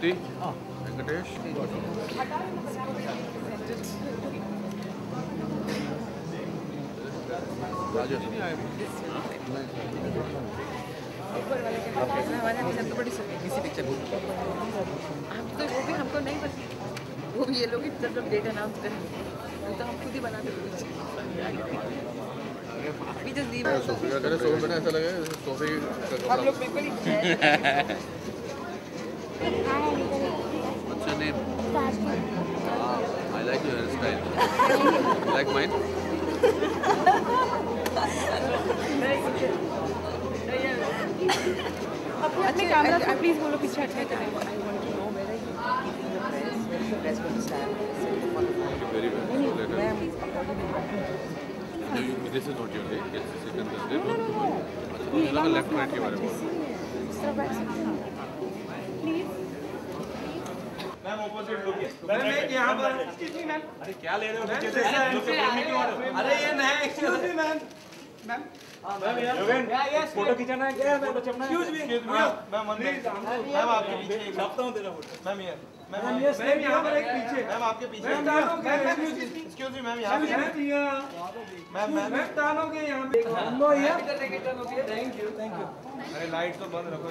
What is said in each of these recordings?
Shruti, Venkatesh. Rajesh. हमारे सब तो बड़ी किसी पिक्चर हम तो वो भी हमको नहीं पता वो भी ये लोग जब डेट अनाउंस करें तो हम खुद ही बनाते हैं सोफे का करे सोफे बैठा ऐसा लगे सोफे हम लोग बिल्कुल ही What's your name? I like your hairstyle. Like mine? अपने कैमरा को प्लीज बोलो पीछे हटने के लिए I want to know where the press will stand. Very well. This is not your day. Yes, you can just do it. अच्छा, left right के बारे में. Please. मैम ऑपोजिट लुक है। मैम यहाँ पर एक्सक्यूज मी मैम। अरे क्या ले रहे हो? अरे ये नहीं excuse me ma'am. Ma'am ma'am यार फोटो खिंचाना है क्या? फोटो चपना है। Excuse me ma'am please ma'am आपके पीछे एक छापता हूं तेरा फोटो। मैम ये मैम यहाँ पर एक पीछे मैम आपके पीछे एक्सक्यूज मी मैम यहाँ पे मैम टर्न हो गए यहाँ पे नो यार टर्न हो गया थैंक यू अरे लाइट तो बंद रखो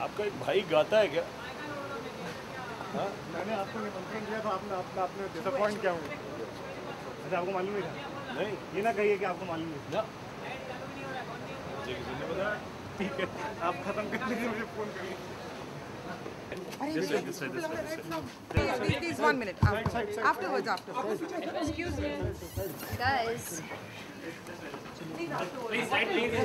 आपका एक भाई गाता है क्या? हाँ मैंने आपको निमंत्रण दिया था आपने डिसअपॉइंट किया मुझे। अच्छा आपको मालूम नहीं था? नहीं ये ना कहिए कि आपको मालूम नहीं था। मुझे किसी ने बताया। ठीक है आप खत्म कर लीजिए मुझे फोन करिए। Please 1 minute. Afterwards. Excuse me, guys. Please side please.